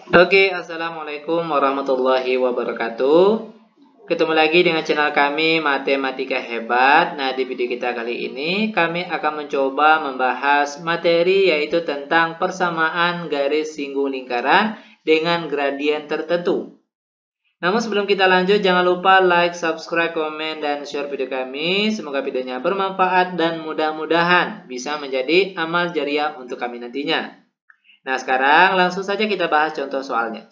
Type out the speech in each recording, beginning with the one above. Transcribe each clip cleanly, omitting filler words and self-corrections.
Oke, assalamualaikum warahmatullahi wabarakatuh. Ketemu lagi dengan channel kami Matematika Hebat. Nah, di video kita kali ini kami akan mencoba membahas materi yaitu tentang persamaan garis singgung lingkaran dengan gradien tertentu. Namun sebelum kita lanjut, jangan lupa like, subscribe, komen, dan share video kami. Semoga videonya bermanfaat dan mudah-mudahan bisa menjadi amal jariah untuk kami nantinya. Nah, sekarang langsung saja kita bahas contoh soalnya.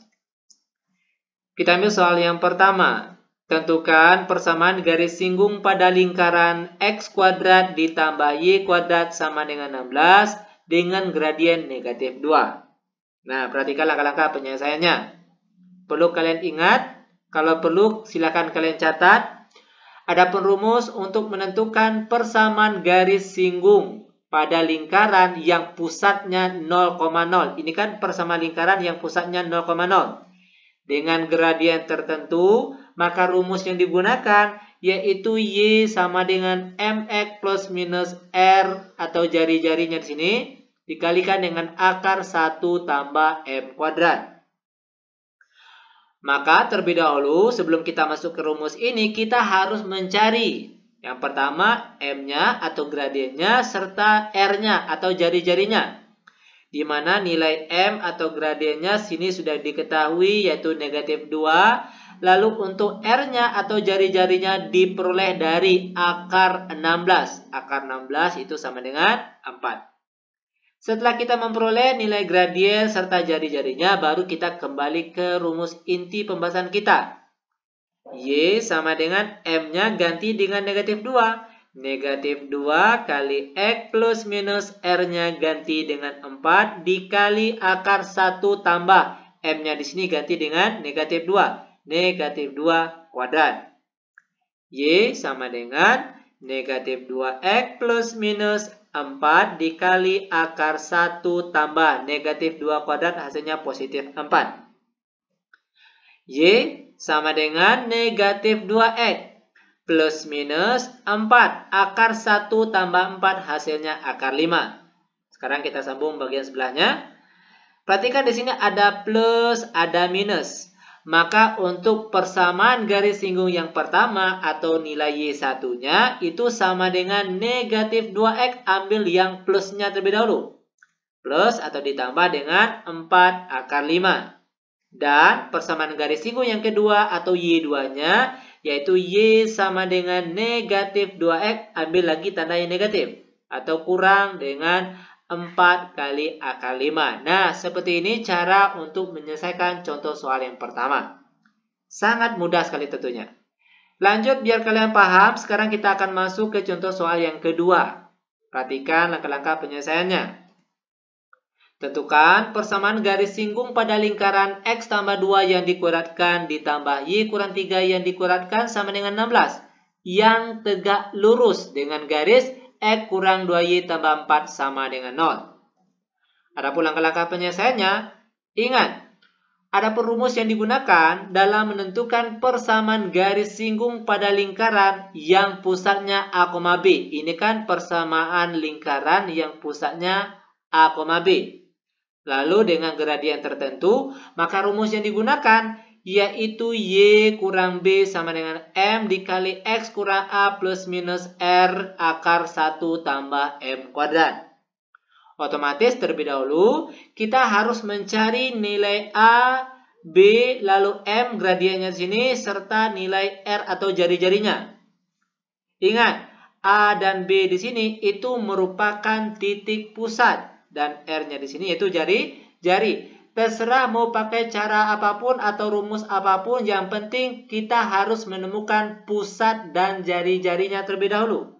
Kita ambil soal yang pertama. Tentukan persamaan garis singgung pada lingkaran x kuadrat ditambah y kuadrat sama dengan 16 dengan gradien negatif 2. Nah, perhatikan langkah-langkah penyelesaiannya. Perlu kalian ingat, kalau perlu silakan kalian catat. Adapun rumus untuk menentukan persamaan garis singgung pada lingkaran yang pusatnya 0,0. Ini kan persamaan lingkaran yang pusatnya 0,0. Dengan gradien tertentu, maka rumus yang digunakan yaitu Y sama dengan MX plus minus R atau jari-jarinya di sini dikalikan dengan akar 1 tambah M kuadrat. Maka terlebih dahulu sebelum kita masuk ke rumus ini, kita harus mencari yang pertama M-nya atau gradiennya serta R-nya atau jari-jarinya. Di mana nilai M atau gradiennya sini sudah diketahui yaitu negatif 2. Lalu untuk R-nya atau jari-jarinya diperoleh dari akar 16. Akar 16 itu sama dengan 4. Setelah kita memperoleh nilai gradien serta jari-jarinya, baru kita kembali ke rumus inti pembahasan kita. Y sama dengan M-nya ganti dengan negatif 2. Negatif 2 kali X plus minus R-nya ganti dengan 4 dikali akar 1 tambah M-nya di sini ganti dengan negatif 2. Negatif 2 kuadrat. Y sama dengan negatif 2X plus minus 4 dikali akar 1 tambah negatif 2 kuadrat hasilnya positif 4. Y sama dengan negatif 2X. Plus minus 4. Akar 1 tambah 4 hasilnya akar 5. Sekarang kita sambung bagian sebelahnya. Perhatikan di sini ada plus, ada minus. Maka untuk persamaan garis singgung yang pertama atau nilai Y1-nya itu sama dengan negatif 2X. Ambil yang plusnya terlebih dahulu. Plus atau ditambah dengan 4 akar 5. Dan persamaan garis singgung yang kedua atau Y2-nya yaitu Y sama dengan negatif 2X, ambil lagi tanda yang negatif atau kurang dengan 4 kali akar 5. Nah, seperti ini cara untuk menyelesaikan contoh soal yang pertama. Sangat mudah sekali tentunya. Lanjut biar kalian paham, sekarang kita akan masuk ke contoh soal yang kedua. Perhatikan langkah-langkah penyelesaiannya. Tentukan persamaan garis singgung pada lingkaran X tambah 2 yang dikuadratkan ditambah Y kurang 3 yang dikuadratkan sama dengan 16. Yang tegak lurus dengan garis X kurang 2Y tambah 4 sama dengan 0. Adapun langkah-langkah penyelesaiannya, ingat, ada rumus yang digunakan dalam menentukan persamaan garis singgung pada lingkaran yang pusatnya A, B. Ini kan persamaan lingkaran yang pusatnya A, B. Lalu dengan gradien tertentu, maka rumus yang digunakan yaitu Y kurang B sama dengan M dikali X kurang A plus minus R akar 1 tambah M kuadrat. Otomatis terlebih dahulu kita harus mencari nilai A, B, lalu M gradiennya di sini serta nilai R atau jari-jarinya. Ingat, A dan B di sini itu merupakan titik pusat. Dan R-nya di sini yaitu jari. Terserah mau pakai cara apapun atau rumus apapun, yang penting kita harus menemukan pusat dan jari-jarinya terlebih dahulu.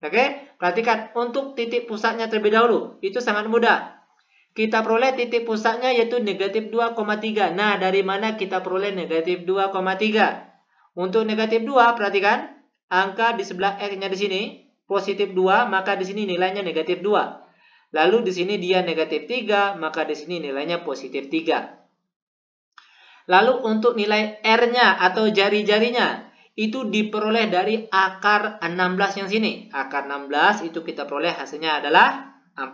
Oke, perhatikan untuk titik pusatnya terlebih dahulu. Itu sangat mudah. Kita peroleh titik pusatnya yaitu negatif 2,3. Nah, dari mana kita peroleh negatif 2,3? Untuk negatif 2, perhatikan. Angka di sebelah X-nya di sini positif 2, maka di sini nilainya negatif 2. Lalu di sini dia negatif 3, maka di sini nilainya positif 3. Lalu untuk nilai R-nya atau jari-jarinya itu diperoleh dari akar 16 yang sini. Akar 16 itu kita peroleh hasilnya adalah 4.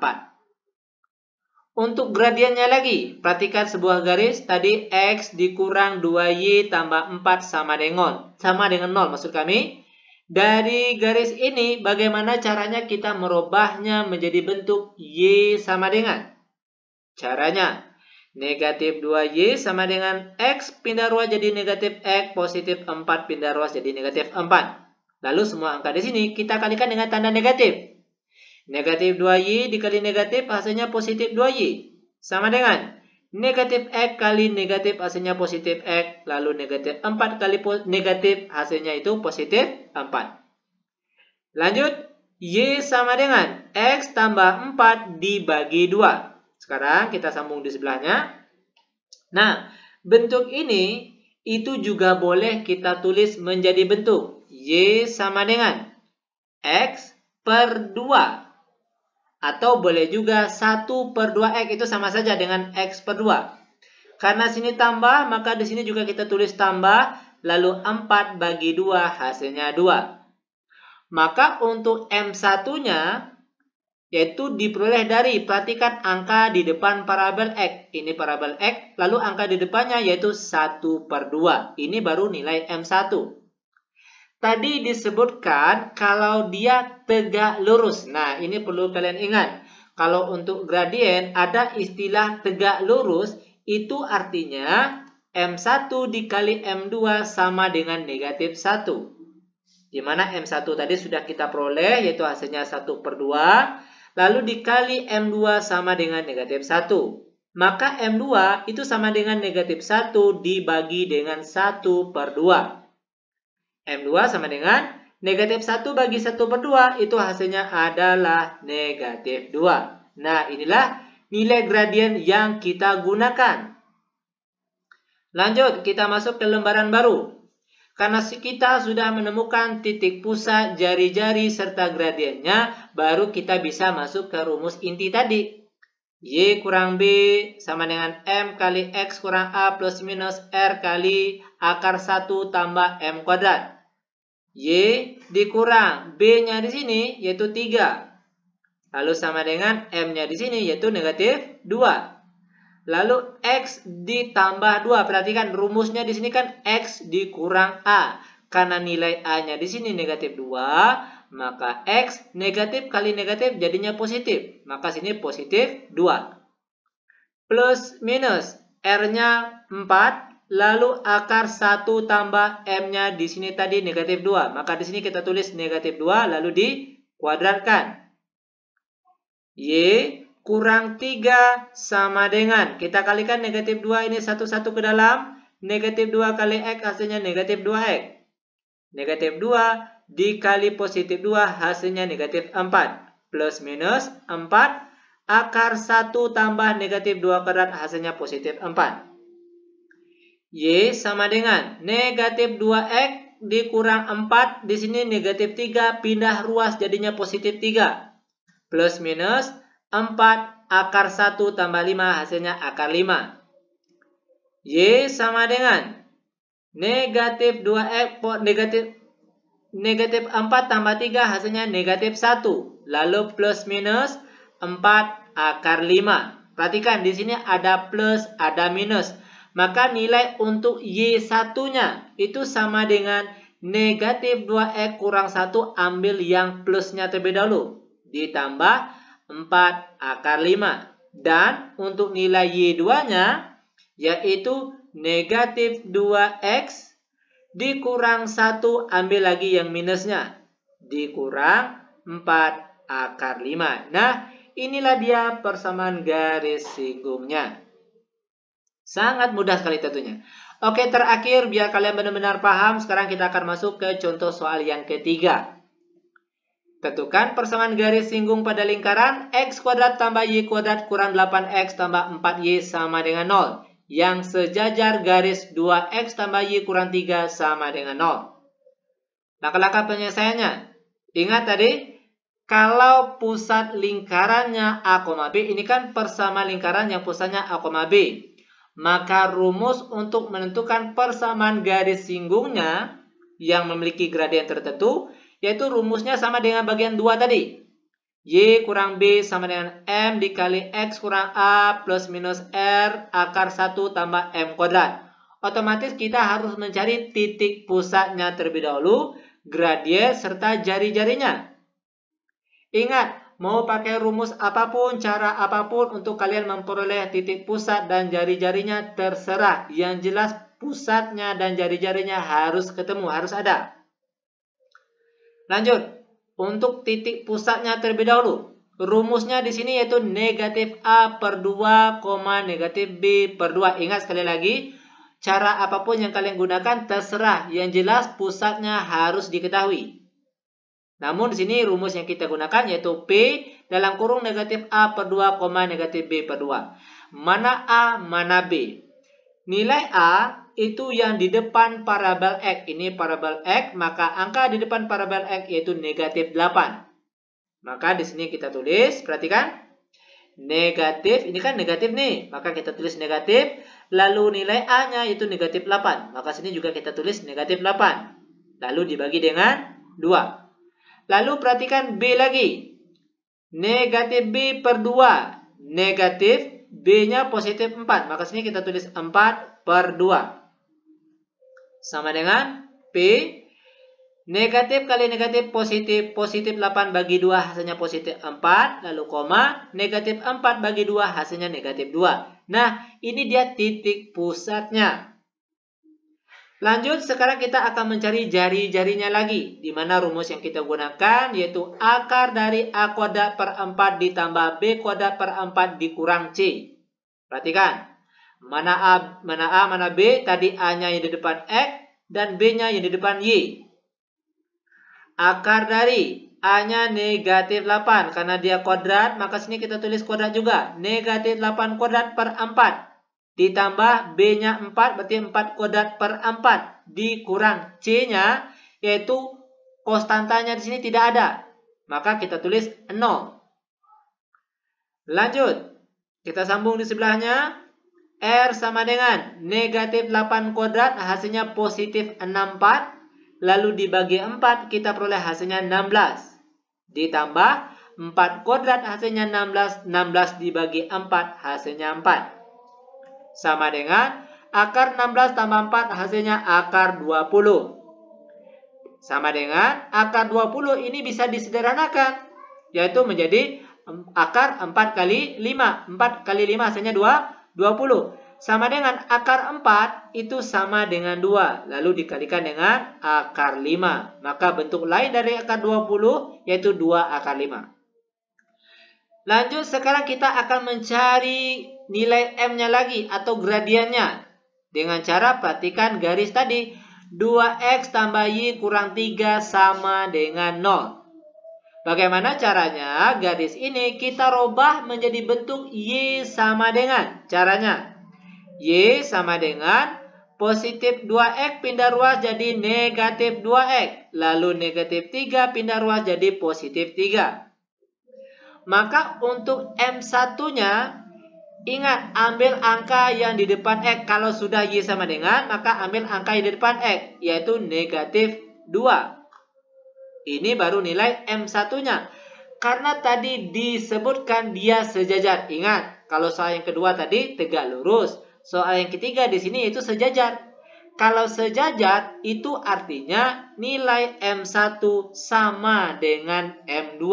Untuk gradiennya lagi, perhatikan sebuah garis tadi X dikurang 2Y tambah 4 sama dengan 0 maksud kami. Dari garis ini bagaimana caranya kita merubahnya menjadi bentuk Y sama dengan? Caranya, negatif 2Y sama dengan X pindah ruas jadi negatif X, positif 4 pindah ruas jadi negatif 4. Lalu semua angka di sini kita kalikan dengan tanda negatif. Negatif 2Y dikali negatif hasilnya positif 2Y. Sama dengan negatif X kali negatif hasilnya positif X. Lalu negatif 4 kali negatif hasilnya itu positif 4. Lanjut, Y sama dengan X tambah 4 dibagi 2. Sekarang kita sambung di sebelahnya. Nah, bentuk ini itu juga boleh kita tulis menjadi bentuk Y sama dengan X per 2. Atau boleh juga 1/2X itu sama saja dengan X per 2. Karena sini tambah, maka di sini juga kita tulis tambah, lalu 4 bagi 2 hasilnya 2. Maka untuk M1-nya, yaitu diperoleh dari, perhatikan angka di depan parabel X. Ini parabel X, lalu angka di depannya yaitu 1/2. Ini baru nilai M1. Tadi disebutkan kalau dia tegak lurus. Nah, ini perlu kalian ingat. Kalau untuk gradien ada istilah tegak lurus, itu artinya M1 dikali M2 sama dengan negatif 1. Di mana M1 tadi sudah kita peroleh, yaitu hasilnya 1/2. Lalu dikali M2 sama dengan negatif 1. Maka M2 itu sama dengan negatif 1 dibagi dengan 1/2. M2 sama dengan negatif 1 bagi 1/2, itu hasilnya adalah negatif 2. Nah, inilah nilai gradien yang kita gunakan. Lanjut, kita masuk ke lembaran baru. Karena kita sudah menemukan titik pusat, jari-jari, serta gradiennya, baru kita bisa masuk ke rumus inti tadi. Y kurang B sama dengan M kali X kurang A plus minus R kali akar 1 tambah M kuadrat. Y dikurang B-nya di sini yaitu 3. Lalu sama dengan M-nya di sini yaitu negatif 2. Lalu X ditambah 2. Perhatikan rumusnya di sini kan X dikurang A. Karena nilai A-nya di sini negatif 2, maka X negatif kali negatif jadinya positif. Maka sini positif 2. Plus minus R-nya 4. Lalu akar 1 tambah M-nya di sini tadi negatif 2. Maka di sini kita tulis negatif 2 lalu dikuadratkan. Y kurang 3 sama dengan, kita kalikan negatif 2 ini satu-satu ke dalam. Negatif 2 kali X hasilnya negatif 2X. Negatif 2 dikali positif 2 hasilnya negatif 4. Plus minus 4. Akar 1 tambah negatif 2 kuadrat hasilnya positif 4. Y sama dengan negatif 2X dikurang 4. Di sini negatif 3 pindah ruas jadinya positif 3. Plus minus 4 akar 1 tambah 5 hasilnya akar 5. Y sama dengan negatif 2X negatif 4 tambah 3 hasilnya negatif 1. Lalu plus minus 4 akar 5. Perhatikan di sini ada plus, ada minus. Maka nilai untuk Y1-nya itu sama dengan negatif 2X kurang 1, ambil yang plusnya terlebih dahulu. Ditambah 4 akar 5. Dan untuk nilai Y2-nya yaitu negatif 2X dikurang 1, ambil lagi yang minusnya. Dikurang 4 akar 5. Nah, inilah dia persamaan garis singgungnya. Sangat mudah sekali tentunya. Oke, terakhir biar kalian benar-benar paham, sekarang kita akan masuk ke contoh soal yang ketiga. Tentukan persamaan garis singgung pada lingkaran X kuadrat tambah Y kuadrat kurang 8X tambah 4Y sama dengan 0. Yang sejajar garis 2X tambah Y kurang 3 sama dengan 0. Langkah-langkah penyelesaiannya. Ingat tadi, kalau pusat lingkarannya A, B, ini kan persamaan lingkaran yang pusatnya A, B. Maka rumus untuk menentukan persamaan garis singgungnya yang memiliki gradien tertentu, yaitu rumusnya sama dengan bagian 2 tadi. Y kurang B sama dengan M dikali X kurang A plus minus R akar 1 tambah M kuadrat. Otomatis kita harus mencari titik pusatnya terlebih dahulu, gradien serta jari-jarinya. Ingat, mau pakai rumus apapun, cara apapun untuk kalian memperoleh titik pusat dan jari-jarinya terserah. Yang jelas pusatnya dan jari-jarinya harus ketemu, harus ada. Lanjut, untuk titik pusatnya terlebih dahulu. Rumusnya di sini yaitu negatif A per 2, negatif B per 2. Ingat sekali lagi, cara apapun yang kalian gunakan terserah. Yang jelas pusatnya harus diketahui. Namun di sini rumus yang kita gunakan yaitu P dalam kurung negatif A per 2, negatif B per 2. Mana A, mana B. Nilai A itu yang di depan parabel X. Ini parabel X, maka angka di depan parabel X yaitu negatif 8. Maka di sini kita tulis, perhatikan. Negatif, ini kan negatif nih. Maka kita tulis negatif. Lalu nilai A-nya yaitu negatif 8. Maka sini juga kita tulis negatif 8. Lalu dibagi dengan 2. Lalu perhatikan B lagi. Negatif B per 2. Negatif B-nya positif 4. Maka sini kita tulis 4 per 2. Sama dengan P. Negatif kali negatif positif. Positif 8 bagi 2 hasilnya positif 4. Lalu koma. Negatif 4 bagi 2 hasilnya negatif 2. Nah, ini dia titik pusatnya. Lanjut, sekarang kita akan mencari jari-jarinya lagi. Di mana rumus yang kita gunakan yaitu akar dari A kuadrat per 4 ditambah B kuadrat per 4 dikurang C. Perhatikan. Mana A, mana B. Tadi A-nya yang di depan X dan B-nya yang di depan Y. Akar dari A-nya negatif 8. Karena dia kuadrat, maka sini kita tulis kuadrat juga. Negatif 8 kuadrat per 4. Ditambah B-nya 4, berarti 4 kuadrat per 4. Dikurang C-nya, yaitu konstantanya di sini tidak ada. Maka kita tulis 0. Lanjut. Kita sambung di sebelahnya. R sama dengan negatif 8 kuadrat, hasilnya positif 64. Lalu dibagi 4, kita peroleh hasilnya 16. Ditambah 4 kuadrat, hasilnya 16. 16 dibagi 4, hasilnya 4. Sama dengan akar 16 tambah 4 hasilnya akar 20. Sama dengan akar 20 ini bisa disederhanakan. Yaitu menjadi akar 4 kali 5. 4 kali 5 hasilnya 20. Sama dengan akar 4 itu sama dengan 2. Lalu dikalikan dengan akar 5. Maka bentuk lain dari akar 20 yaitu 2 akar 5. Lanjut, sekarang kita akan mencari nilai M-nya lagi atau gradiennya. Dengan cara perhatikan garis tadi. 2X tambah Y kurang 3 sama dengan 0. Bagaimana caranya? Garis ini kita rubah menjadi bentuk Y sama dengan. Caranya. Y sama dengan positif 2X pindah ruas jadi negatif 2X. Lalu negatif 3 pindah ruas jadi positif 3. Maka untuk M1-nya, ingat ambil angka yang di depan X. Kalau sudah Y sama dengan, maka ambil angka yang di depan X, yaitu negatif 2. Ini baru nilai M1-nya. Karena tadi disebutkan dia sejajar. Ingat, kalau soal yang kedua tadi tegak lurus. Soal yang ketiga di sini itu sejajar. Kalau sejajar, itu artinya nilai M1 sama dengan M2.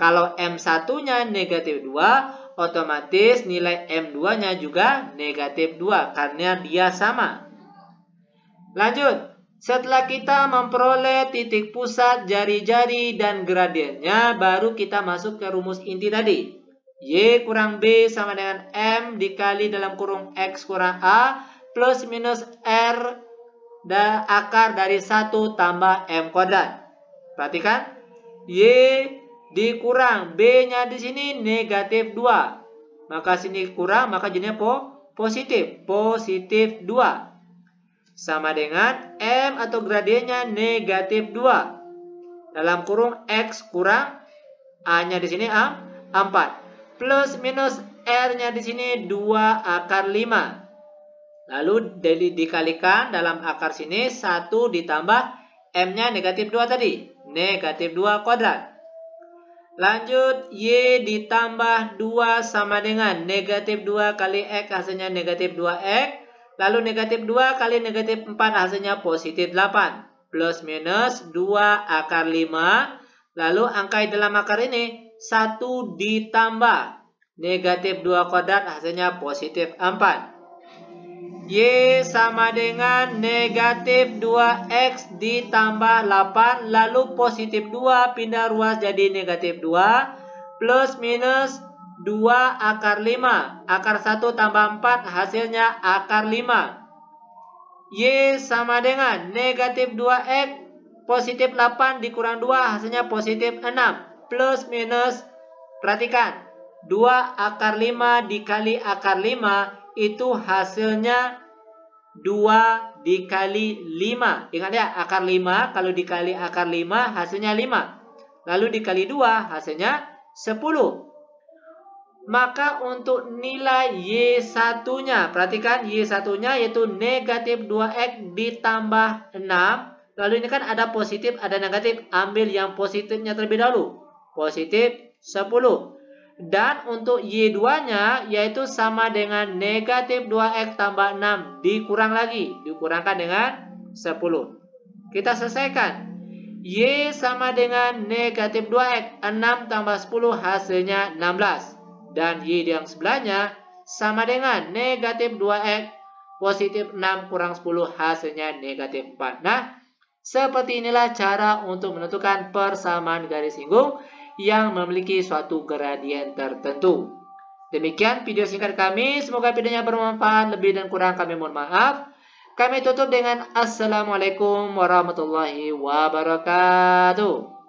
Kalau M1-nya negatif 2, otomatis nilai M2-nya juga negatif 2 karena dia sama. Lanjut, setelah kita memperoleh titik pusat, jari-jari, dan gradiennya, baru kita masuk ke rumus inti tadi. Y kurang B sama dengan M dikali dalam kurung X kurang A plus minus R dan akar dari 1 tambah M kuadrat. Perhatikan, Y dikurang B-nya di sini negatif 2. Maka sini kurang, maka jadinya positif. Positif 2. Sama dengan M atau gradiennya negatif 2. Dalam kurung X kurang A-nya di sini 4. Plus minus R-nya di sini 2 akar 5. Lalu dikalikan dalam akar sini 1 ditambah M-nya negatif 2 tadi. Negatif 2 kuadrat. Lanjut, Y ditambah 2 sama dengan negatif 2 kali X hasilnya negatif 2X. Lalu negatif 2 kali negatif 4 hasilnya positif 8. Plus minus 2 akar 5. Lalu angka dalam akar ini 1 ditambah negatif 2 kuadrat hasilnya positif 4. Y sama dengan negatif 2X ditambah 8. Lalu positif 2 pindah ruas jadi negatif 2. Plus minus 2 akar 5. Akar 1 tambah 4 hasilnya akar 5. Y sama dengan negatif 2X positif 8 dikurang 2 hasilnya positif 6. Plus minus, perhatikan, 2 akar 5 dikali akar 5 itu hasilnya 2 dikali 5. Ingat ya, akar 5 kalau dikali akar 5 hasilnya 5. Lalu dikali 2 hasilnya 10. Maka untuk nilai Y1-nya, perhatikan Y1-nya yaitu negatif 2X ditambah 6. Lalu ini kan ada positif, ada negatif. Ambil yang positifnya terlebih dahulu. Positif 10. Dan untuk Y2-nya yaitu sama dengan negatif 2X tambah 6. Dikurang lagi. Dikurangkan dengan 10. Kita selesaikan. Y sama dengan negatif 2X. 6 tambah 10 hasilnya 16. Dan Y yang sebelahnya sama dengan negatif 2X positif 6 kurang 10 hasilnya negatif 4. Nah, seperti inilah cara untuk menentukan persamaan garis singgung yang memiliki suatu gradien tertentu. Demikian video singkat kami. Semoga videonya bermanfaat. Lebih dan kurang kami mohon maaf. Kami tutup dengan Assalamualaikum warahmatullahi wabarakatuh.